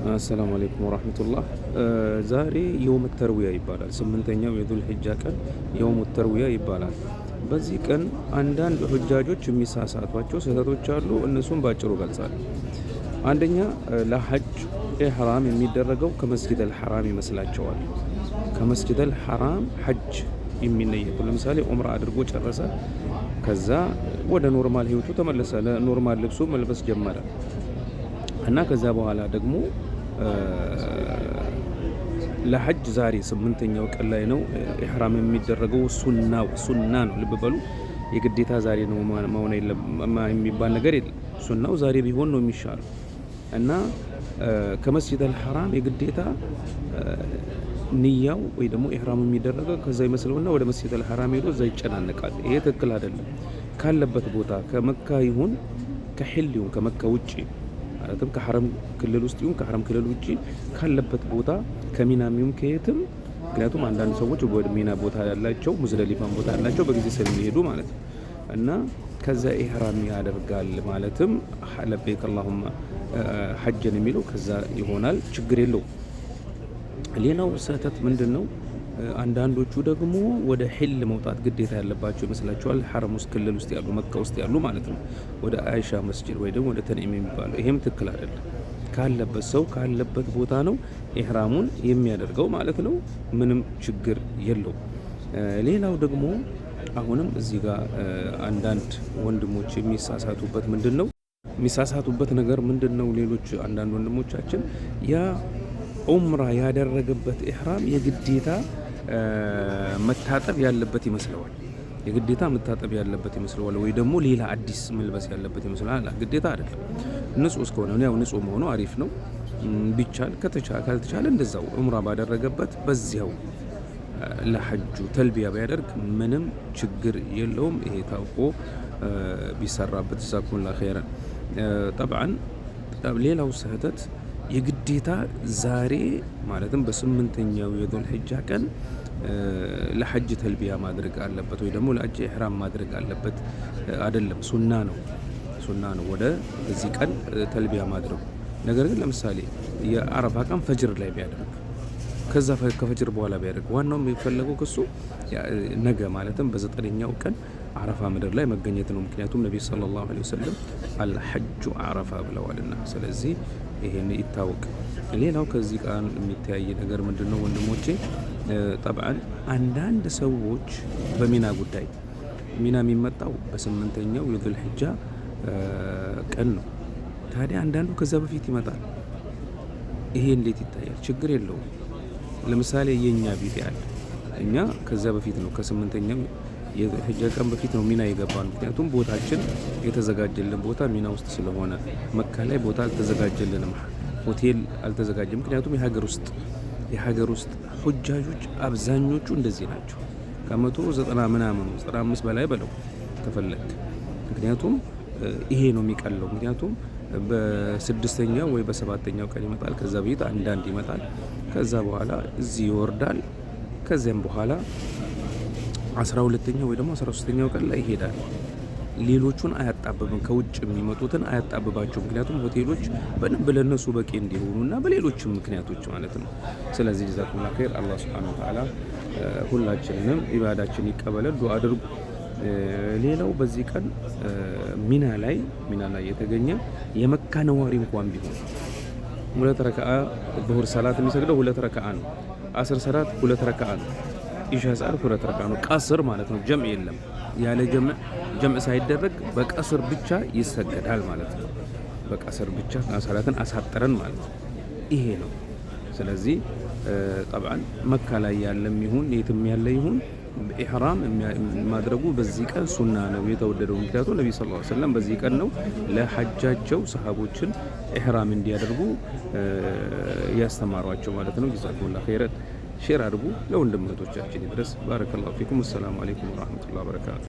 السلام عليكم ورحمة الله. ዛሬ የውም ተርዊያ ይባላል። ስምንተኛው የዙል ሒጃ ቀን የውም ተርዊያ ይባላል። በዚህ ቀን አንዳንድ ሁጃጆች የሚሳሳቷቸው ስህተቶች አሉ። እነሱም ባጭሩ ገልጻለሁ። አንደኛ ለሐጅ ኢህራም የሚደረገው ከመስጂድ አልሐራም ይመስላቸዋል። ከመስጂድ አልሐራም ሐጅ የሚነየቱ ለምሳሌ ዑምራ አድርጎ ጨረሰ። ከዛ ወደ ኖርማል ህይወቱ ተመለሰ። ለኖርማል ልብሱ መልበስ ጀመረ እና ከዛ በኋላ ደግሞ ለሐጅ ዛሬ ስምንተኛው ቀን ላይ ነው ኢህራም የሚደረገው። ሱና ነው። ልብ በሉ፣ የግዴታ ዛሬ ነው መሆን የሚባል ነገር የለም። ሱናው ዛሬ ቢሆን ነው የሚሻለው እና ከመስጂድ አልሐራም የግዴታ ንያው ወይ ደግሞ ኢህራም የሚደረገው ከዛ ይመስለውና ወደ መስጂድ አልሐራም ሄዶ እዛ ይጨናነቃል። ይሄ ትክክል አይደለም። ካለበት ቦታ ከመካ ይሁን ከሂል ይሁን ከመካ ውጪ ማለትም ከሐረም ክልል ውስጥ ይሁን ከሐረም ክልል ውጪ ካለበት ቦታ ከሚናም ይሁን ከየትም፣ ምክንያቱም አንዳንድ ሰዎች ወደ ሚና ቦታ ያላቸው ሙዝደሊፋን ቦታ ያላቸው በጊዜ ስለሚሄዱ ማለት ነው እና ከዛ ኢህራም ያደርጋል። ማለትም ለበይክ አላሁማ ሐጅን የሚለው ከዛ ይሆናል፣ ችግር የለው። ሌላው ስህተት ምንድን ነው? አንዳንዶቹ ደግሞ ወደ ሂል መውጣት ግዴታ ያለባቸው ይመስላቸዋል። ሐረም ውስጥ ክልል ውስጥ ያሉ መካ ውስጥ ያሉ ማለት ነው፣ ወደ አይሻ መስጂድ ወይ ደግሞ ወደ ተንዒም የሚባለው። ይሄም ትክክል አይደለም። ካለበት ሰው ካለበት ቦታ ነው ኢህራሙን የሚያደርገው ማለት ነው። ምንም ችግር የለው። ሌላው ደግሞ አሁንም እዚህ ጋር አንዳንድ ወንድሞች የሚሳሳቱበት ምንድን ነው? የሚሳሳቱበት ነገር ምንድን ነው? ሌሎች አንዳንድ ወንድሞቻችን ያ ዑምራ ያደረገበት ኢህራም የግዴታ መታጠብ ያለበት ይመስለዋል። የግዴታ መታጠብ ያለበት ይመስለዋል፣ ወይ ደግሞ ሌላ አዲስ መልበስ ያለበት ይመስለዋል። ግዴታ አይደለም። ንጹህ እስከሆነ ያው ንጹህ መሆኑ አሪፍ ነው። ቢቻል ካልተቻለ እንደዛው ዑምራ ባደረገበት በዚያው ለሐጁ ተልቢያ ቢያደርግ ምንም ችግር የለውም። ይሄ ታውቆ ቢሰራበት ጀዛኩሙላህ ኸይረን። ጠብዓን ሌላው ስህተት የግዴታ ዛሬ ማለትም በስምንተኛው የዙል ሒጃ ቀን ለሐጅ ተልቢያ ማድረግ አለበት ወይ ደግሞ ለሐጅ ኢህራም ማድረግ አለበት አይደለም። ሱና ነው ወደ እዚህ ቀን ተልቢያ ማድረጉ። ነገር ግን ለምሳሌ የአረፋ ቀን ፈጅር ላይ ቢያደርግ ከዛ ከፈጅር በኋላ ቢያደርግ ዋናው የሚፈለገው ከሱ ነገ ማለትም በዘጠነኛው ቀን አረፋ ምድር ላይ መገኘት ነው። ምክንያቱም ነብዩ ሰለላሁ ዐለይሂ ወሰለም አልሐጁ አረፋ ብለዋልና፣ ስለዚህ ይሄን ይታወቅ። ሌላው ከዚህ ቃል የሚተያይ ነገር ምንድነው ወንድሞቼ? ጠብዓን አንዳንድ ሰዎች በሚና ጉዳይ ሚና የሚመጣው በስምንተኛው የዙል ሒጃ ቀን ነው። ታዲያ አንዳንዱ ከዛ በፊት ይመጣል። ይሄ እንዴት ይታያል? ችግር የለውም። ለምሳሌ የኛ ቢጤ አለ። እኛ ከዛ በፊት ነው ከስምንተኛው የሒጃ ቀን በፊት ነው ሚና የገባን። ምክንያቱም ቦታችን የተዘጋጀልን ቦታ ሚና ውስጥ ስለሆነ፣ መካ ላይ ቦታ አልተዘጋጀልንም፣ ሆቴል አልተዘጋጀም። ምክንያቱም የሀገር ውስጥ ሁጃጆች አብዛኞቹ እንደዚህ ናቸው። ከ190 ምናምኑ 95 በላይ በለው ከፈለግ። ምክንያቱም ይሄ ነው የሚቀለው። ምክንያቱም በስድስተኛው ወይ በሰባተኛው ቀን ይመጣል። ከዛ በፊት አንዳንድ ይመጣል። ከዛ በኋላ እዚህ ይወርዳል። ከዚያም በኋላ 12ኛው ወይ ደግሞ 13ኛው ቀን ላይ ይሄዳል። ሌሎቹን አያጣብብም፣ ከውጭ የሚመጡትን አያጣብባቸው። ምክንያቱም ሆቴሎች በደንብ ለነሱ በቂ እንዲሆኑና በሌሎችም ምክንያቶች ማለት ነው። ስለዚህ ጀዛኩሙላህ ኸይር። አላህ ሱብሓነሁ ወተዓላ ሁላችንንም ኢባዳችን ይቀበለን። ዱአ አድርጉ። ሌላው በዚህ ቀን ሚና ላይ የተገኘ የመካ ነዋሪ እንኳን ቢሆን 2 ረካዓ ዙሁር ሰላት የሚሰግደው 2 ረካዓ ነው። አስር ሰላት 2 ረካዓ ነው። ኢሻ ሰዓት 2 ረካዓ ነው። ቀስር ማለት ነው። ጀምዕ የለም። ያለ ጀምዕ ሳይደረግ በቀስር ብቻ ይሰገዳል ማለት ነው። በቀስር ብቻ ሰላትን አሳጥረን ማለት ነው። ይሄ ነው። ስለዚህ ጠብዓን መካ ላይ ያለም ይሁን የትም ያለ ይሁን ኢህራም ማድረጉ በዚህ ቀን ሱና ነው የተወደደው። ምክንያቱም ነብዩ ሰለላሁ ዐለይሂ ወሰለም በዚህ ቀን ነው ለሐጃቸው ሰሃቦችን ኢህራም እንዲያደርጉ ያስተማሯቸው ማለት ነው። ጀዛኩሙላህ ኸይረን። ሼር አድርጉ፣ ለወንድም እህቶቻችን ይድረስ። ባረከላሁ ፊኩም። ሰላም አለይኩም ወራህመቱላሂ ወበረካቱ።